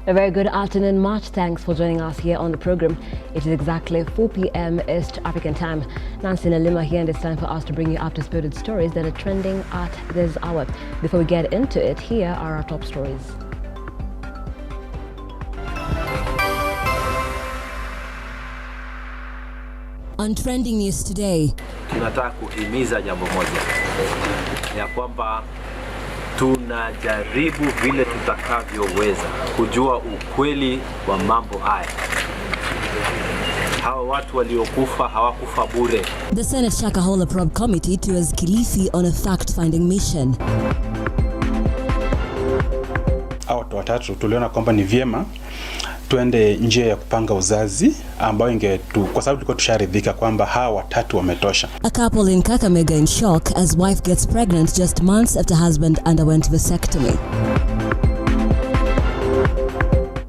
A very good afternoon, March. Thanks for joining us here on the program. It is exactly 4 p.m. East African time. Nancy Nelima here, and it's time for us to bring you up-to-speed stories that are trending at this hour. Before we get into it, here are our top stories. On trending news today, tunataka kuhimiza jambo moja ya kwamba tunajaribu vile tutakavyoweza kujua ukweli wa mambo haya. Hawa watu waliokufa hawakufa bure. The Senate Shakahola Probe Committee tours Kilifi on a fact-finding mission. Watu watatu tuliona kwamba ni vyema tuende njia ya kupanga uzazi ambayo kwa sababu tulikuwa tusharidhika kwamba hawa watatu wametosha. A couple in Kakamega in shock as wife gets pregnant just months after husband underwent vasectomy.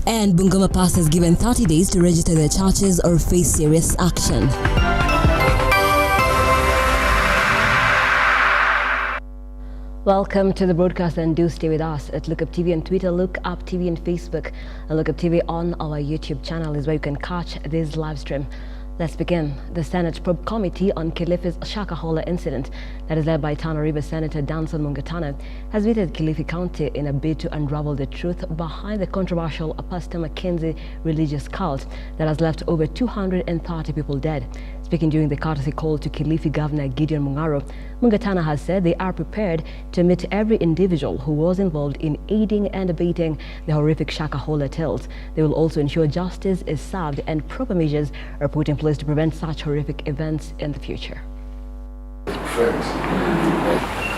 And Bungoma pastors given 30 days to register their churches or face serious action. Welcome to the broadcast, and do stay with us at Lookuptv on Twitter, Lookuptv on Facebook, and Lookuptv on our YouTube channel is where you can catch this live stream. Let's begin. The Senate Probe Committee on Kilifi's Shakahola incident, that is led by Tana River Senator Danson Mungatana, has visited Kilifi County in a bid to unravel the truth behind the controversial Pastor Mackenzie religious cult that has left over 230 people dead. Speaking during the courtesy call to Kilifi Governor Gideon Mungaro, Mungatana has said they are prepared to meet every individual who was involved in aiding and abetting the horrific Shakahola tales. They will also ensure justice is served and proper measures are put in place to prevent such horrific events in the future.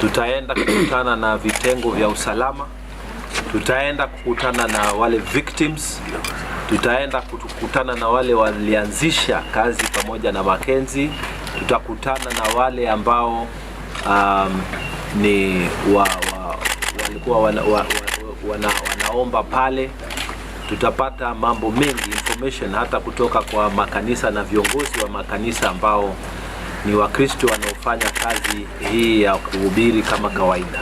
Tutaenda kukutana na vitengo vya usalama, tutaenda kukutana na wale victims, tutaenda kukutana na wale walianzisha kazi pamoja na Mackenzie, tutakutana na wale ambao ni walikuwa wanaomba pale. Tutapata mambo mengi, information hata kutoka kwa makanisa na viongozi wa makanisa ambao ni Wakristo wanaofanya kazi hii ya kuhubiri kama kawaida.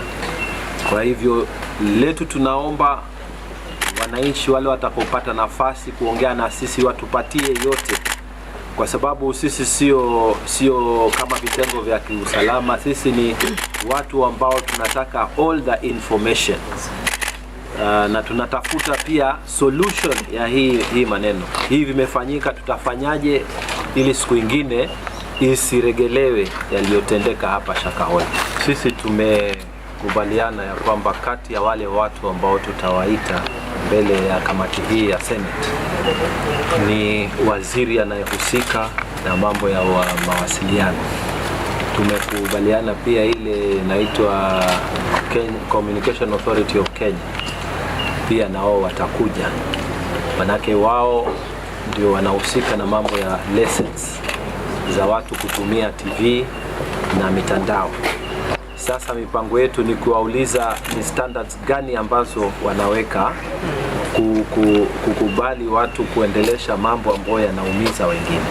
Kwa hivyo letu tunaomba wananchi wale watakopata nafasi kuongea na sisi watupatie yote, kwa sababu sisi sio kama vitengo vya kiusalama. Sisi ni watu ambao tunataka all the information na tunatafuta pia solution ya hii maneno. Hii vimefanyika, tutafanyaje ili siku nyingine isiregelewe yaliyotendeka hapa Shakahola. Sisi tumekubaliana ya kwamba kati ya wale watu ambao tutawaita mbele ya kamati hii ya Senate ni waziri anayehusika na mambo ya mawasiliano. Tumekubaliana pia ile inaitwa Communication Authority of Kenya, pia nao watakuja, manake wao ndio wanahusika na mambo ya lessons za watu kutumia TV na mitandao. Sasa mipango yetu ni kuwauliza ni standards gani ambazo wanaweka kukubali watu kuendelesha mambo ambayo yanaumiza wengine.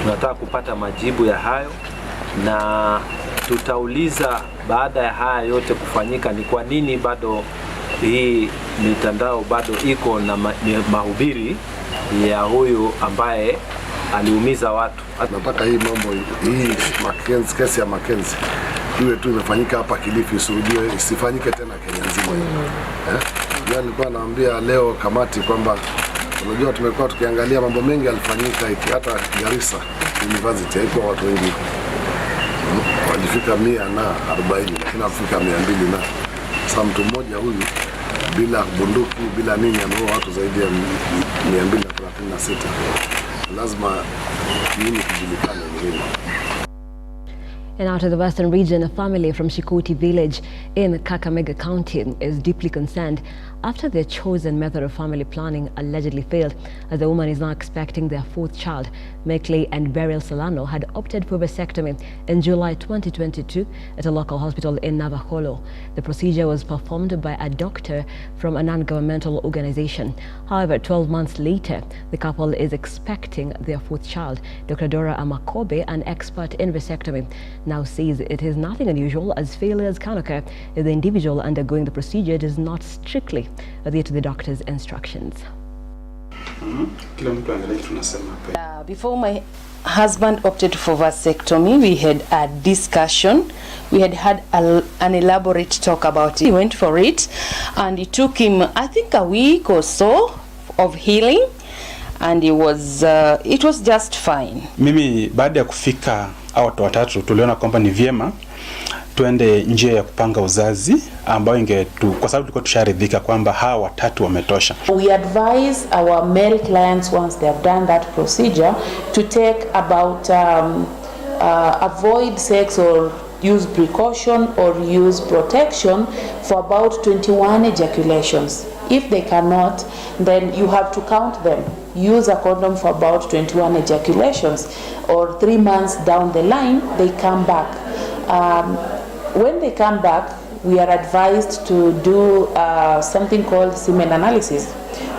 Tunataka kupata majibu ya hayo, na tutauliza baada ya haya yote kufanyika ni kwa nini bado hii mitandao bado iko na mahubiri ya huyu ambaye aliumiza watu. Tunataka hii mambo hii Mackenzie, kesi ya Mackenzie iwe tu imefanyika hapa Kilifi, isirudie, isifanyike tena Kenya nzima hiyo. Nilikuwa naambia leo kamati kwamba unajua tumekuwa tukiangalia mambo mengi alifanyika hata Garissa University haikuwa watu wengi. Walifika 140 lakini wafika 200 na sasa mtu mmoja huyu bila bunduki bila nini ameua watu zaidi ya 236. Lazima nini kijulikane nini. And out of the western region, a family from Shikoti village in Kakamega County is deeply concerned after their chosen method of family planning allegedly failed, as the woman is now expecting their fourth child. Mekley and Beryl Solano had opted for vasectomy in July 2022 at a local hospital in Navajo. The procedure was performed by a doctor from a non-governmental organization. However, 12 months later, the couple is expecting their fourth child. Dr. Dora Amakobe, an expert in vasectomy, now says it is nothing unusual, as failures can occur if the individual undergoing the procedure does not strictly adhere to the doctor's instructions. Before my husband opted for vasectomy, we had a discussion. We had an elaborate talk about it. He went for it, and it took him, I think, a week or so of healing, and it was just fine. Mimi baada ya kufika hao watu watatu tuliona kwamba ni vyema tuende njia ya kupanga uzazi ambayo kwa sababu tulikuwa tusharidhika kwamba hawa watatu wametosha. We advise our male clients once they have done that procedure to take about avoid sex or use precaution or use protection for about 21 ejaculations. If they cannot, then you have to count them. Use a condom for about 21 ejaculations, or 3 months down the line they come back. When they come back, we are advised to do something called semen analysis.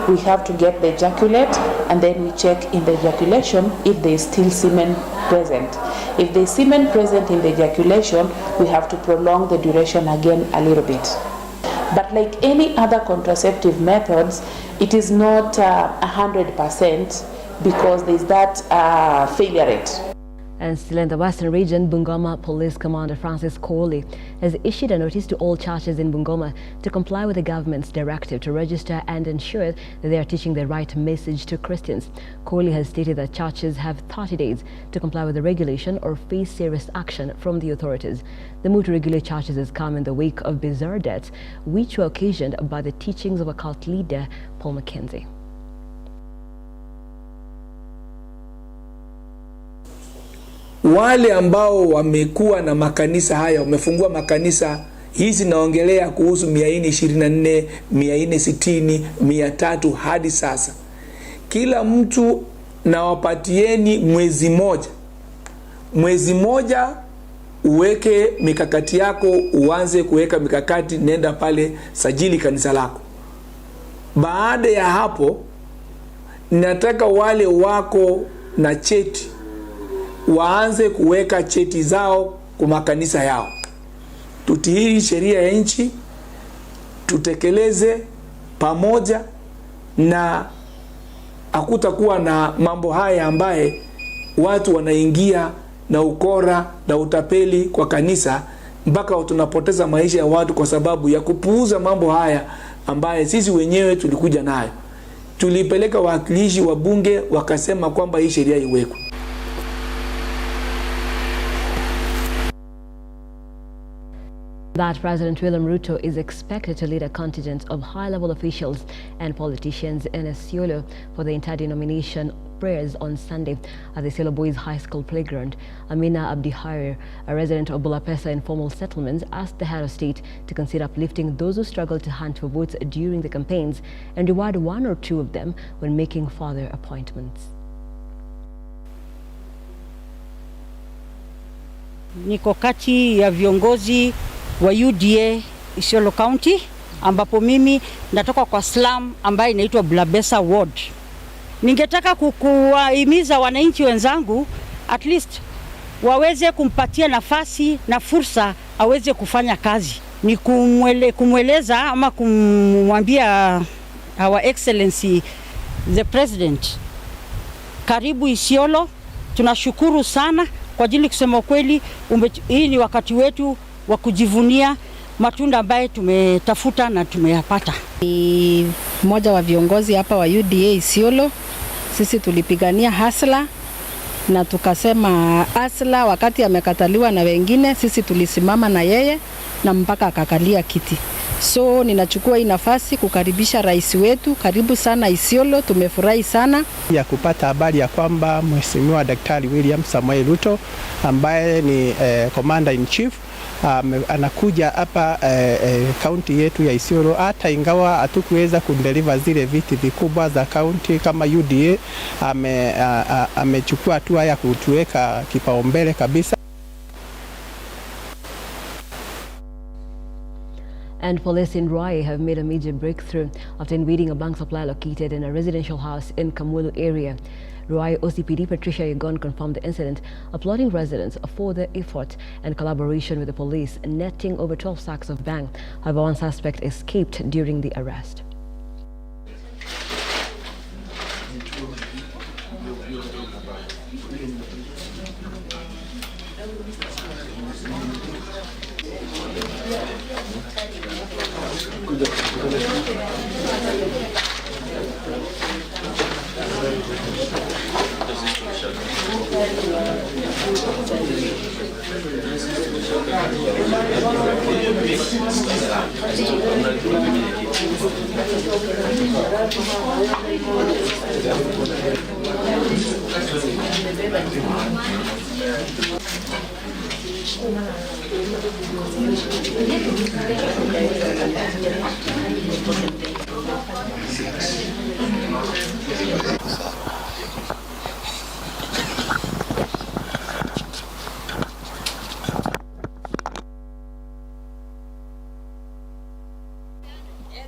We have to get the ejaculate, and then we check in the ejaculation if there is still semen present. If there is semen present in the ejaculation, we have to prolong the duration again a little bit. But like any other contraceptive methods, it is not 100% because there is that failure rate. And still in the Western region, Bungoma Police Commander Francis Kohli has issued a notice to all churches in Bungoma to comply with the government's directive to register and ensure that they are teaching the right message to Christians. Kohli has stated that churches have 30 days to comply with the regulation or face serious action from the authorities. The move to regulate churches has come in the wake of bizarre deaths, which were occasioned by the teachings of a cult leader, Paul Mackenzie. Wale ambao wamekuwa na makanisa haya, wamefungua makanisa hizi, naongelea kuhusu 424, 460, 300 hadi sasa. Kila mtu nawapatieni mwezi moja uweke mikakati yako, uanze kuweka mikakati, nenda pale sajili kanisa lako. Baada ya hapo, nataka wale wako na cheti waanze kuweka cheti zao kwa makanisa yao. Tutii sheria ya nchi, tutekeleze pamoja, na hakutakuwa na mambo haya ambaye watu wanaingia na ukora na utapeli kwa kanisa mpaka tunapoteza maisha ya watu kwa sababu ya kupuuza mambo haya ambaye sisi wenyewe tulikuja nayo. Tulipeleka wakilishi wa bunge wakasema kwamba hii sheria iwekwe. That President William Ruto is expected to lead a contingent of high-level officials and politicians in Isiolo for the interdenomination prayers on Sunday at the Isiolo Boys High School playground. Amina Abdihari, a resident of Bulapesa informal settlements, asked the head of state to consider uplifting those who struggle to hunt for votes during the campaigns and reward one or two of them when making further appointments. Niko kati ya viongozi wa UDA Isiolo County, ambapo mimi natoka kwa slum ambayo inaitwa Bulapesa Ward. Ningetaka kukuhimiza wananchi wenzangu at least waweze kumpatia nafasi na fursa aweze kufanya kazi. Ni kumweleza ama kumwambia Our Excellency the President, karibu Isiolo, tunashukuru sana kwa ajili kusema kweli hii ni wakati wetu wa kujivunia matunda ambaye tumetafuta na tumeyapata. Ni mmoja wa viongozi hapa wa UDA Isiolo. Sisi tulipigania hasla na tukasema hasla wakati amekataliwa na wengine, sisi tulisimama na yeye na mpaka akakalia kiti. So ninachukua hii nafasi kukaribisha rais wetu, karibu sana Isiolo, tumefurahi sana ya kupata habari ya kwamba Mheshimiwa Daktari William Samoei Ruto ambaye ni Commander in Chief anakuja hapa kaunti yetu ya Isiolo. Hata ingawa hatukuweza kudeliver zile viti vikubwa za kaunti kama UDA, amechukua hatua ya kutuweka kipaumbele kabisa. And police in Ruai have made a major breakthrough after invading a bank supply located in a residential house in Kamulu area. Ruai OCPD Patricia Yegon confirmed the incident, applauding residents for their effort and collaboration with the police, netting over 12 sacks of bang. However, one suspect escaped during the arrest.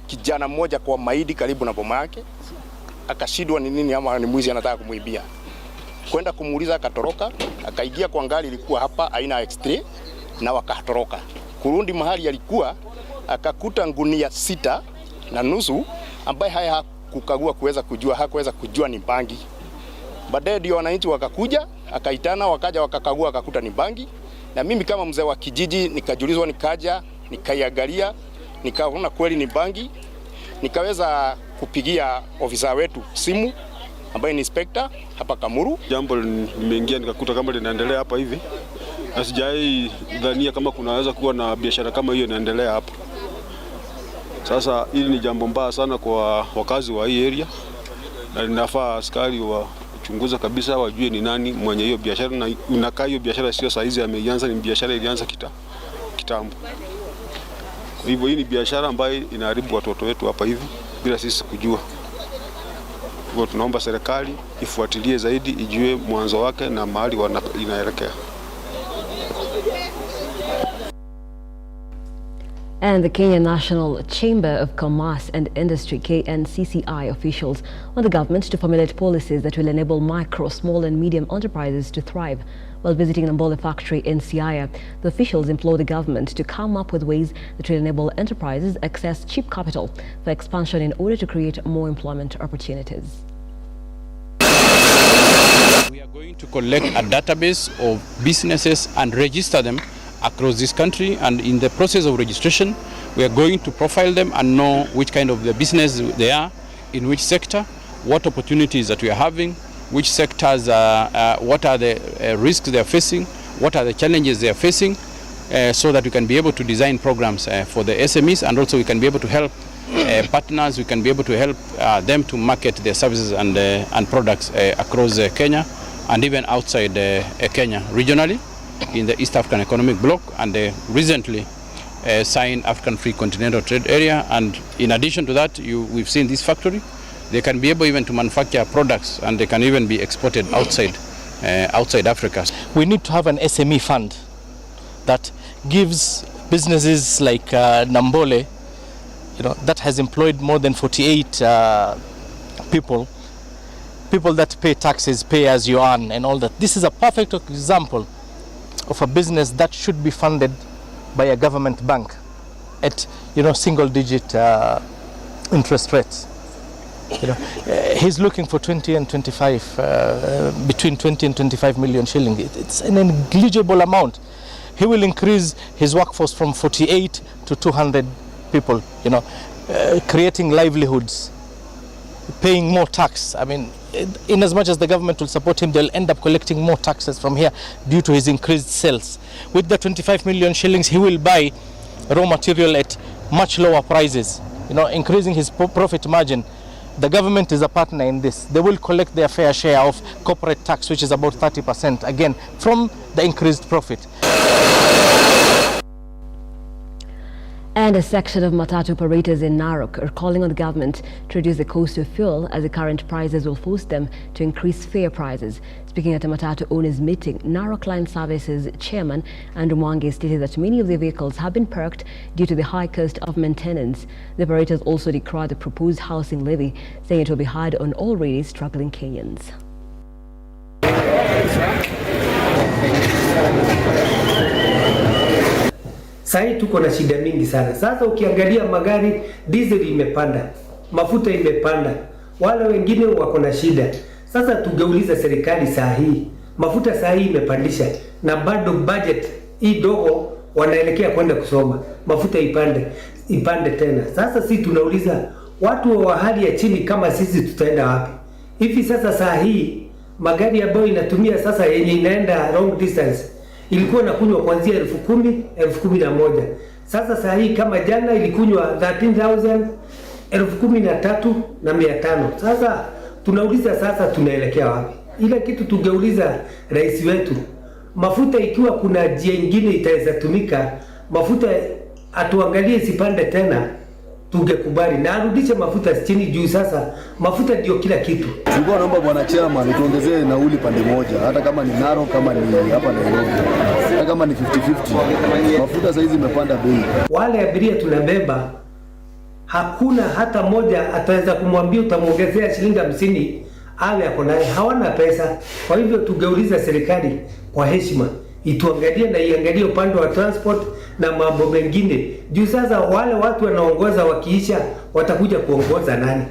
Kijana mmoja kwa maidi karibu na boma yake akashindwa ni nini ama ni mwizi anataka kumuibia. Kwenda kumuuliza akatoroka, akaingia kwa gari ilikuwa hapa aina X3 na wakatoroka. Kurudi mahali alikuwa akakuta ngunia 6.5 ambaye hakukagua hakuweza kujua ni bangi. Baadaye ndio wananchi wakakuja, akaitana wakaja wakakagua akakuta ni bangi. Na mimi kama mzee wa kijiji nikajulizwa, nikaja nikaiangalia, nikaona kweli ni bangi. Nikaweza kupigia ofisa wetu simu ambaye ni inspector hapa Kamuru. Jambo nimeingia nikakuta kama linaendelea hapa hivi. Asijai dhania kama kunaweza kuwa na biashara kama hiyo inaendelea hapa. Sasa hili ni jambo mbaya sana kwa wakazi wa hii area. Na linafaa askari wachunguza kabisa, wajue ni nani mwenye hiyo biashara, na inakaa hiyo biashara sio saizi ameianza, ni biashara ilianza kitambo. Kwa hivyo hii ni biashara ambayo inaharibu watoto wetu hapa hivi bila sisi kujua. Kwa tunaomba serikali ifuatilie zaidi, ijue mwanzo wake na mahali inaelekea. And the Kenya National Chamber of Commerce and Industry KNCCI officials want the government to formulate policies that will enable micro, small and medium enterprises to thrive. While visiting the Mbole factory in Siaya, the officials implore the government to come up with ways that will enable enterprises access cheap capital for expansion in order to create more employment opportunities. We are going to collect a database of businesses and register them across this country, and in the process of registration we are going to profile them and know which kind of the business they are, in which sector, what opportunities that we are having, which sectors, what are the risks they are facing, what are the challenges they are facing, so that we can be able to design programs for the SMEs, and also we can be able to help partners, we can be able to help them to market their services and products across Kenya and even outside Kenya regionally in the East African Economic Bloc, and recently signed African Free Continental Trade Area. And in addition to that, we've seen this factory. They can be able even to manufacture products, and they can even be exported outside Africa. We need to have an SME fund that gives businesses like Nambole, that has employed more than 48 people that pay taxes, pay as you earn and all that. This is a perfect example of a business that should be funded by a government bank at single digit interest rates. He's looking for 20 and 25 between 20 and 25 million shilling. It's an negligible amount. He will increase his workforce from 48 to 200 people, creating livelihoods, paying more tax. I mean, in as much as the government will support him, they'll end up collecting more taxes from here due to his increased sales. With the 25 million shillings, he will buy raw material at much lower prices, increasing his profit margin. The government is a partner in this. They will collect their fair share of corporate tax, which is about 30%, again, from the increased profit. And a section of Matatu operators in Narok are calling on the government to reduce the cost of fuel, as the current prices will force them to increase fare prices. Speaking at a Matatu owners meeting, Narok Line Services chairman Andrew Mwangi stated that many of their vehicles have been parked due to the high cost of maintenance. The operators also decried the proposed housing levy, saying it will be hard on already struggling Kenyans. Sasa tuko na shida mingi sana. Sasa ukiangalia magari, diesel imepanda, mafuta imepanda, wale wengine wako na shida. Sasa tungeuliza serikali saa hii, mafuta saa hii imepandisha na bado budget hii dogo wanaelekea kwenda kusoma, mafuta ipande tena. Sasa sisi tunauliza watu wa hali ya chini kama sisi tutaenda wapi? Hivi sasa saa hii magari ambayo inatumia sasa yenye inaenda long distance ilikuwa nakunywa kuanzia 10,000, 11,000. Sasa saa hii kama jana ilikunywa 13,000, 13,500. Sasa tunauliza sasa tunaelekea wapi? Ile kitu tungeuliza rais wetu, mafuta ikiwa kuna njia nyingine itaweza tumika, mafuta atuangalie sipande tena, tungekubali na arudishe mafuta chini juu. Sasa mafuta ndio kila kitu. Tulikuwa naomba bwana chairman tuongezee nauli pande moja, hata kama ni Narok, kama ni hapa Nairobi, hata kama ni 50-50. Mafuta saizi imepanda bei. Wale abiria tunabeba, hakuna hata moja ataweza kumwambia utamuongezea shilingi 50 awe ako naye, hawana pesa. Kwa hivyo tungeuliza serikali kwa heshima ituangalie na iangalie upande wa transport na mambo mengine. Juu sasa wale watu wanaongoza wakiisha watakuja kuongoza nani?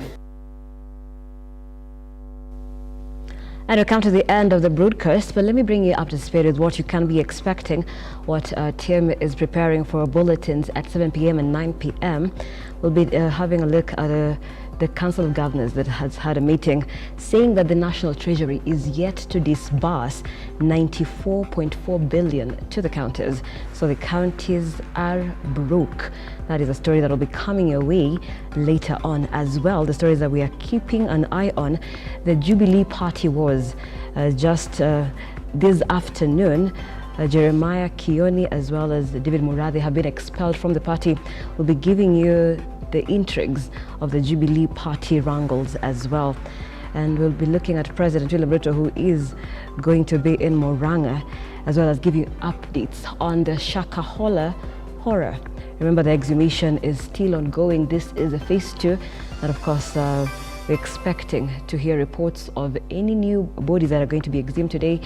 And we come to the end of the broadcast, but let me bring you up to speed with what you can be expecting, what TM is preparing for bulletins at 7 p.m. and 9 p.m. We'll be having a look at the Council of Governors that has had a meeting saying that the National Treasury is yet to disburse 94.4 billion to the counties. So the counties are broke. That is a story that will be coming your way later on as well. The stories that we are keeping an eye on. The Jubilee Party was just this afternoon. Jeremiah Kioni as well as David Muradhi have been expelled from the party. We'll be giving you the intrigues of the Jubilee Party wrangles as well. And we'll be looking at President William Ruto, who is going to be in Moranga, as well as giving updates on the Shakahola horror. Remember, the exhumation is still ongoing. This is a phase 2. And of course, we're expecting to hear reports of any new bodies that are going to be exhumed today,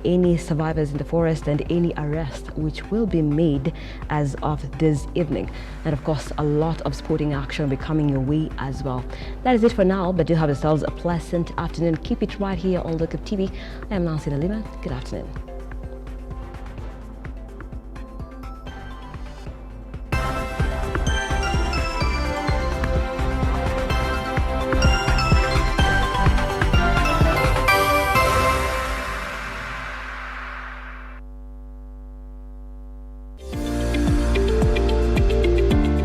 any survivors in the forest, and any arrests which will be made as of this evening. And of course, a lot of sporting action will be coming your way as well. That is it for now, but do have yourselves a pleasant afternoon. Keep it right here on Lookuptv. I am Nelima. Good afternoon.